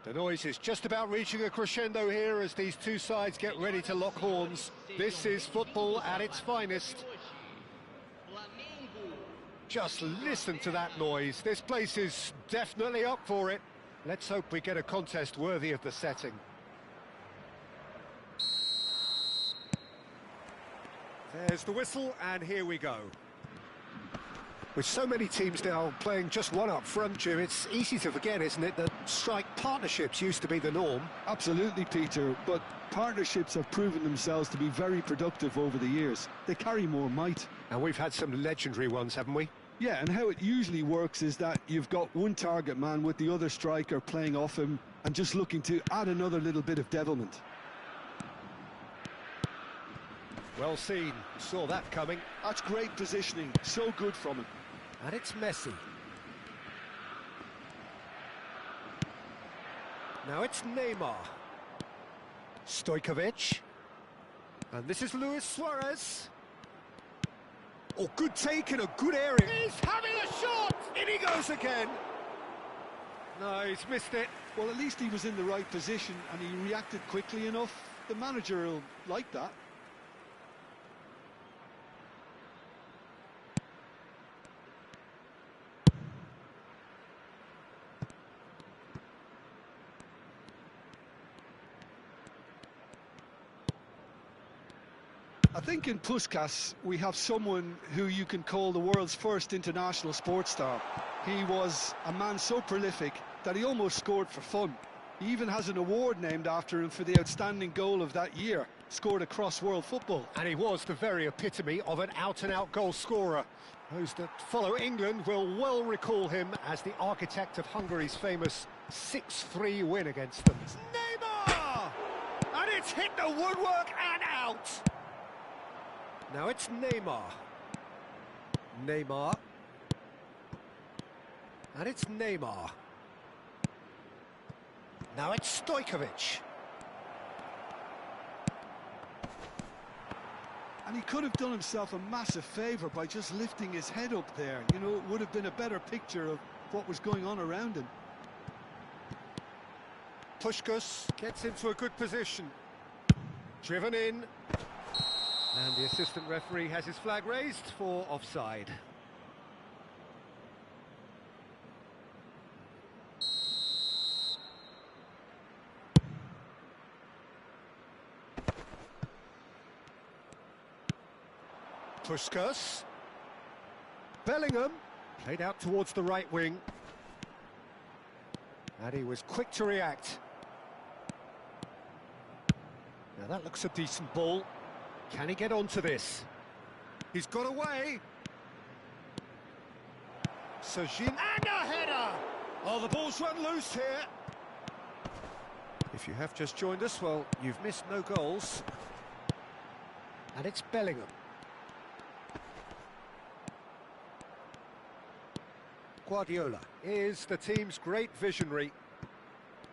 The noise is just about reaching a crescendo here as these two sides get ready to lock horns. This is football at its finest. Just listen to that noise. This place is definitely up for it. Let's hope we get a contest worthy of the setting. There's the whistle, and here we go. With so many teams now playing just one up front, Jim, it's easy to forget, isn't it, that strike partnerships used to be the norm? Absolutely, Peter, but partnerships have proven themselves to be very productive over the years. They carry more might. And we've had some legendary ones, haven't we? Yeah, and how it usually works is that you've got one target man with the other striker playing off him and just looking to add another little bit of devilment. Well seen, saw that coming. That's great positioning, so good from him. And it's Messi. Now it's Neymar. Stojkovic. And this is Luis Suarez. Oh, good take in a good area. He's having a shot! In he goes again. No, he's missed it. Well, at least he was in the right position and he reacted quickly enough. The manager will like that. I think in Puskás we have someone who you can call the world's first international sports star. He was a man so prolific that he almost scored for fun. He even has an award named after him for the outstanding goal of that year, scored across world football. And he was the very epitome of an out-and-out goal scorer. Those that follow England will well recall him as the architect of Hungary's famous 6-3 win against them. It's Neymar! And it's hit the woodwork and out! Now it's Neymar. Neymar. And it's Neymar. Now it's Stojkovic. And he could have done himself a massive favour by just lifting his head up there. You know, it would have been a better picture of what was going on around him. Puskás gets into a good position. Driven in. And the assistant referee has his flag raised for offside. Puskás. Bellingham. Played out towards the right wing. And he was quick to react. Now that looks a decent ball. Can he get onto this? He's got away. Sajin and a header! Oh, the ball's run loose here. If you have just joined us, well, you've missed no goals. And it's Bellingham. Guardiola is the team's great visionary.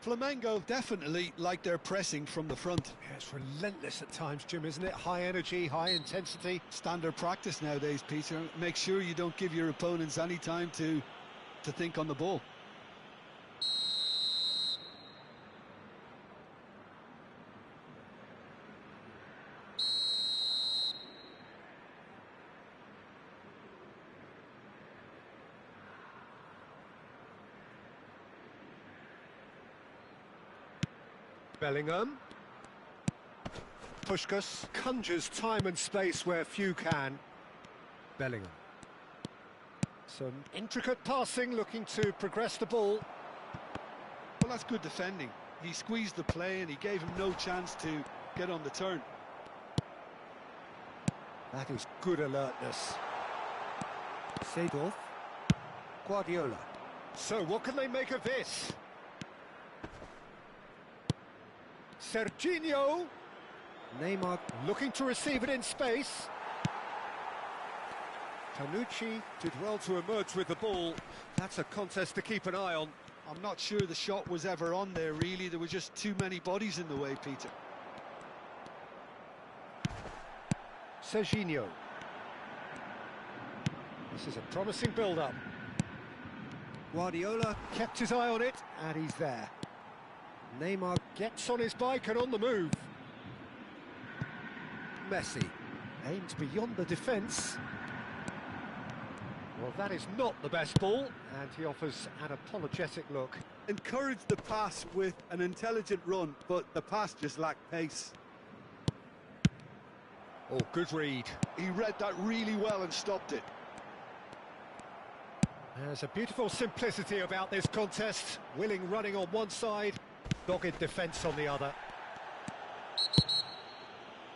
Flamengo definitely like their pressing from the front. Yeah, it's relentless at times, Jim, isn't it? High energy, high intensity. Standard practice nowadays, Peter. Make sure you don't give your opponents any time to think on the ball. Bellingham. Puskás conjures time and space where few can. Bellingham. Some intricate passing, looking to progress the ball. Well, that's good defending. He squeezed the play and he gave him no chance to get on the turn. That is good alertness. Seedorf. Guardiola. So what can they make of this? Serginho. Neymar looking to receive it in space. Tanucci did well to emerge with the ball. That's a contest to keep an eye on. I'm not sure the shot was ever on there, really. There were just too many bodies in the way, Peter. Serginho. This is a promising build-up. Guardiola kept his eye on it, and he's there. Neymar gets on his bike and on the move. Messi aims beyond the defence. Well, that is not the best ball, and he offers an apologetic look. Encouraged the pass with an intelligent run, but the pass just lacked pace. Oh, good read. He read that really well and stopped it. There's a beautiful simplicity about this contest. Willing running on one side, dogged defence on the other.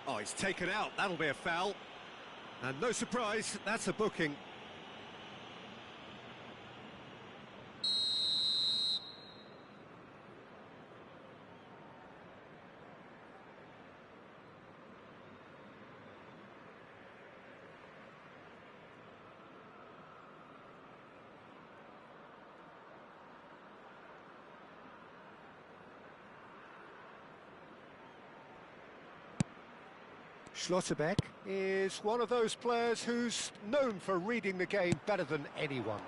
Oh, he's taken out. That'll be a foul. And no surprise, that's a booking. Schlotterbeck is one of those players who's known for reading the game better than anyone.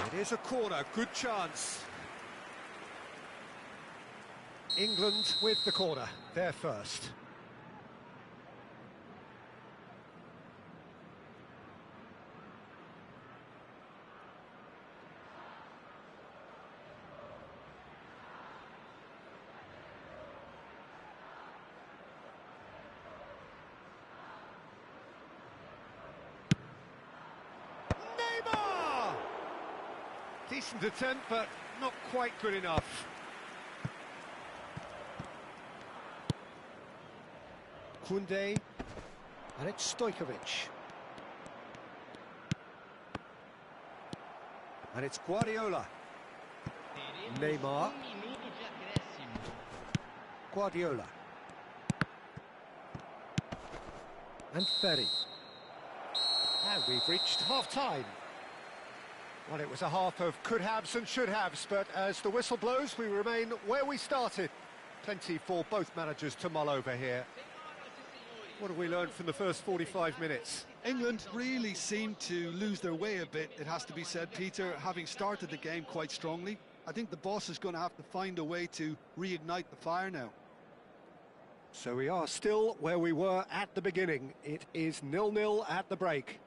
It is a corner, good chance. England with the corner, they're first. Decent attempt, but not quite good enough. Koundé, and it's Stojkovic. And it's Guardiola. Neymar. Guardiola. And Ferry. And we've reached half-time. Well, it was a half of could-haves and should-haves, but as the whistle blows, we remain where we started. Plenty for both managers to mull over here. What have we learned from the first 45 minutes? England really seemed to lose their way a bit, it has to be said, Peter, having started the game quite strongly. I think the boss is going to have to find a way to reignite the fire now. So we are still where we were at the beginning. It is 0-0 at the break.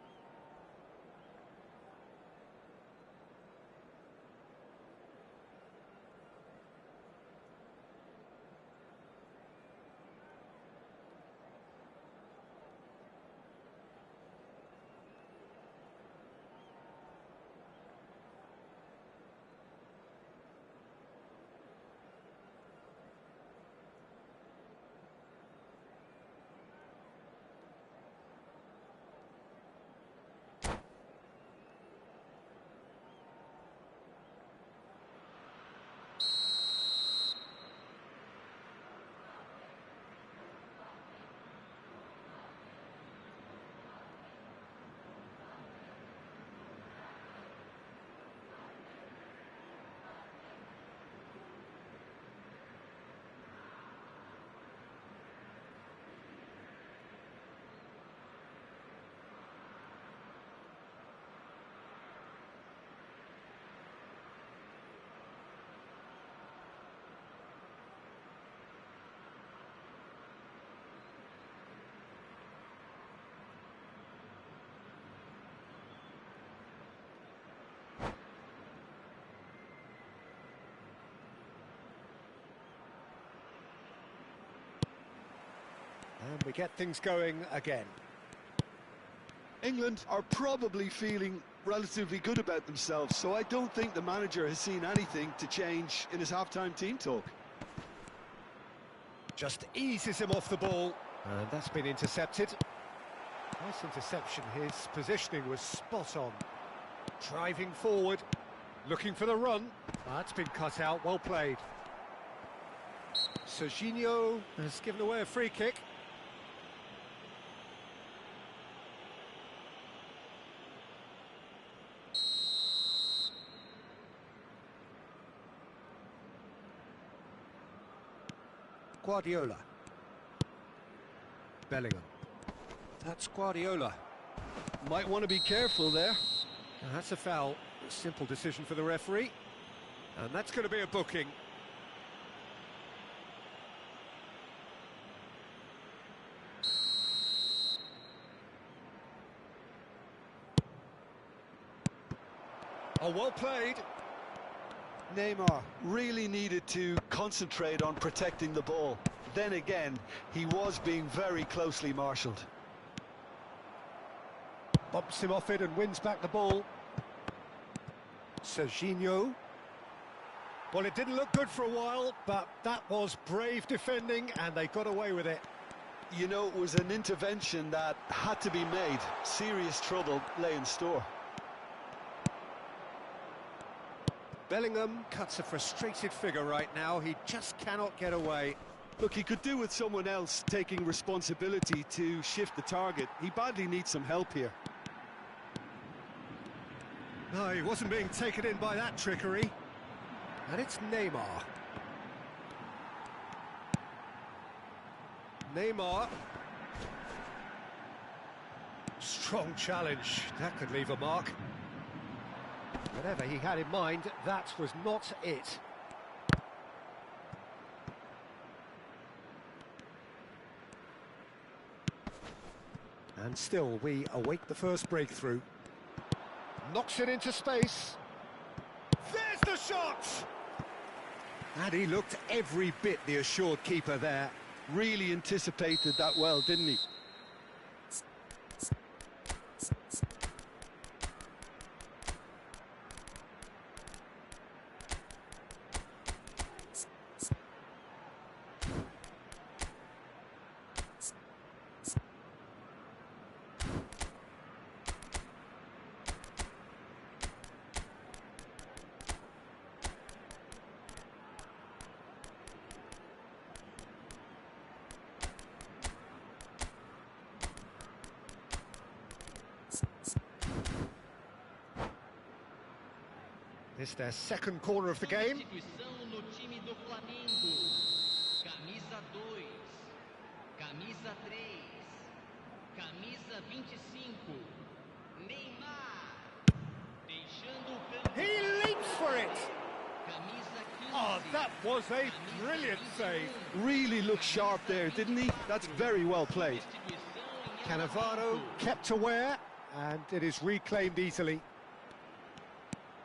And we get things going again. England are probably feeling relatively good about themselves, so I don't think the manager has seen anything to change in his half-time team talk. Just eases him off the ball, and that's been intercepted. Nice interception, his positioning was spot on. Driving forward, looking for the run. That's been cut out, well played. Serginho has given away a free kick. Guardiola. Bellingham. That's Guardiola. Might want to be careful there. Now, that's a foul. A simple decision for the referee. And that's going to be a booking. Oh, well played. Neymar really needed to concentrate on protecting the ball. Then again, he was being very closely marshalled. Bumps him off it and wins back the ball. Serginho. Well, it didn't look good for a while, but that was brave defending, and they got away with it. You know, it was an intervention that had to be made. Serious trouble lay in store. Bellingham cuts a frustrated figure right now. He just cannot get away. Look, he could do with someone else taking responsibility to shift the target. He badly needs some help here. No, he wasn't being taken in by that trickery. And it's Neymar. Neymar. Strong challenge. That could leave a mark. Whatever he had in mind, that was not it. And still, we await the first breakthrough. Knocks it into space. There's the shot! And he looked every bit the assured keeper there. Really anticipated that well, didn't he? It's their second corner of the game. He leaps for it! Oh, that was a brilliant save. Really looked sharp there, didn't he? That's very well played. Cannavaro kept aware, and it is reclaimed easily.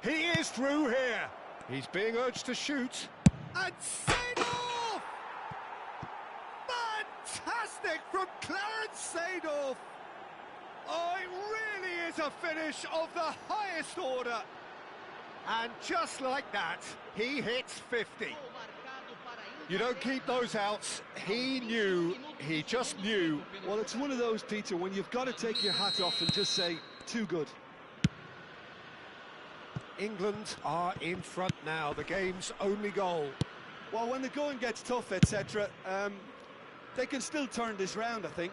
He is through here. He's being urged to shoot. And Seedorf! Fantastic from Clarence Seedorf! Oh, it really is a finish of the highest order. And just like that, he hits 50. You don't keep those outs. He knew, he just knew. Well, it's one of those, Peter, when you've got to take your hat off and just say, too good. England are in front now, the game's only goal. Well, when the going gets tough, etc., they can still turn this round, I think.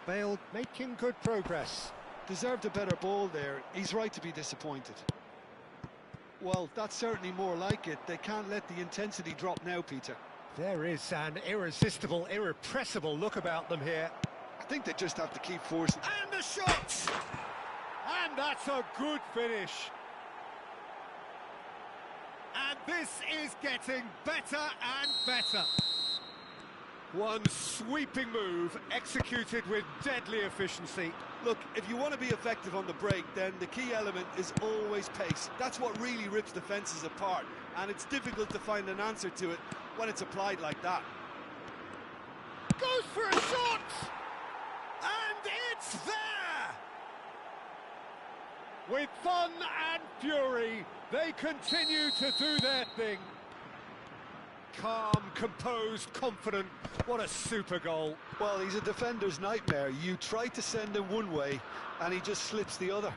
Bale making good progress. Deserved a better ball there. He's right to be disappointed. Well, that's certainly more like it. They can't let the intensity drop now, Peter. There is an irresistible, irrepressible look about them here. I think they just have to keep forcing. And the shot! And that's a good finish. And this is getting better and better. One sweeping move executed with deadly efficiency. Look, if you want to be effective on the break, then the key element is always pace. That's what really rips defences apart, and it's difficult to find an answer to it when it's applied like that. Goes for a shot! And it's there! With fun and fury, they continue to do their thing. Calm, composed, confident. What a super goal. Well, he's a defender's nightmare. You try to send him one way, and he just slips the other.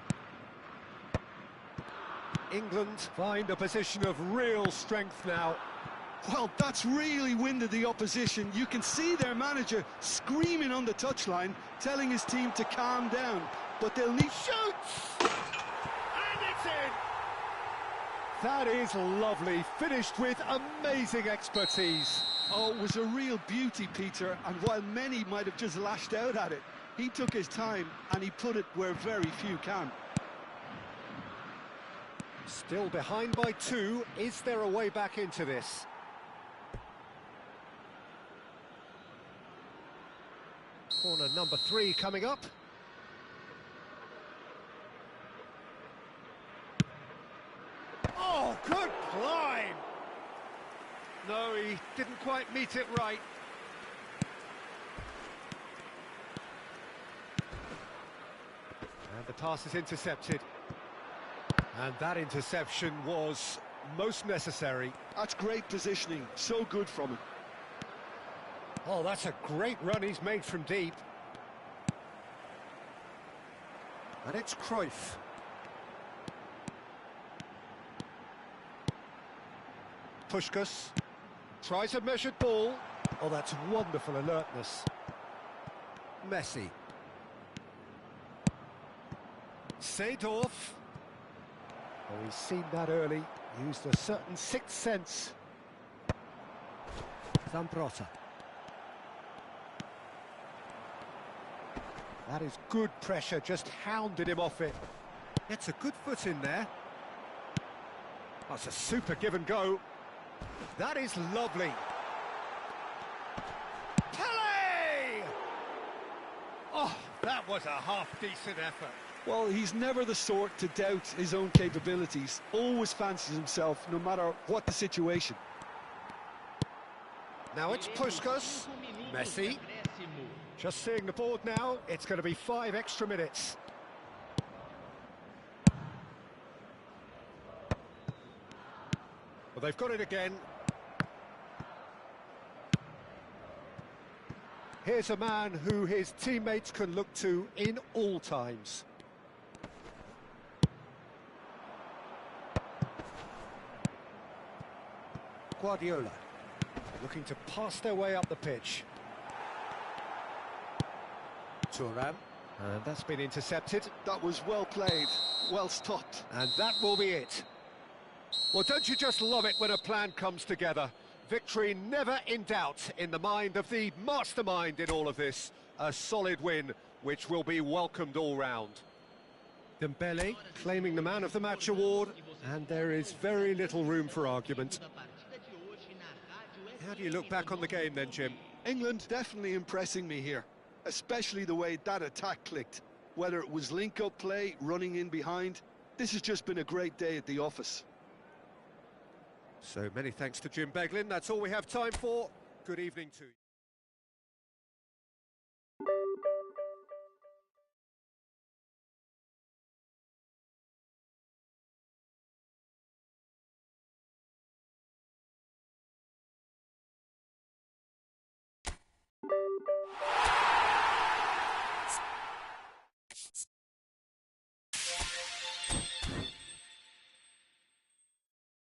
England find a position of real strength now. Well, that's really winded the opposition. You can see their manager screaming on the touchline, telling his team to calm down. But they'll need... Shoots! And it's in! That is lovely, finished with amazing expertise. Oh, it was a real beauty, Peter, and while many might have just lashed out at it, he took his time and he put it where very few can. Still behind by 2. Is there a way back into this? Corner number 3 coming up. Oh, good climb! No, he didn't quite meet it right. And the pass is intercepted. And that interception was most necessary. That's great positioning, so good from him. Oh, that's a great run he's made from deep. And it's Cruyff. Puskás tries a measured ball. Oh, that's wonderful alertness. Messi. Seedorf. Oh, he's seen that early. Used a certain sixth sense. Zambrotta. That is good pressure, just hounded him off it. Gets a good foot in there. That's a super give and go. That is lovely. Pele! Oh, that was a half-decent effort. Well, he's never the sort to doubt his own capabilities. Always fancies himself, no matter what the situation. Now it's Puskás. Messi. Just seeing the board now, it's going to be 5 extra minutes. Well, they've got it again. Here's a man who his teammates can look to in all times. Guardiola, looking to pass their way up the pitch. Thuram, and that's been intercepted. That was well played, well stopped. And that will be it. Well, don't you just love it when a plan comes together? Victory never in doubt in the mind of the mastermind in all of this. A solid win, which will be welcomed all round. Dembele claiming the Man of the Match award, and there is very little room for argument. How do you look back on the game then, Jim? England definitely impressing me here, especially the way that attack clicked. Whether it was link-up play, running in behind, this has just been a great day at the office. So many thanks to Jim Beglin. That's all we have time for. Good evening to you.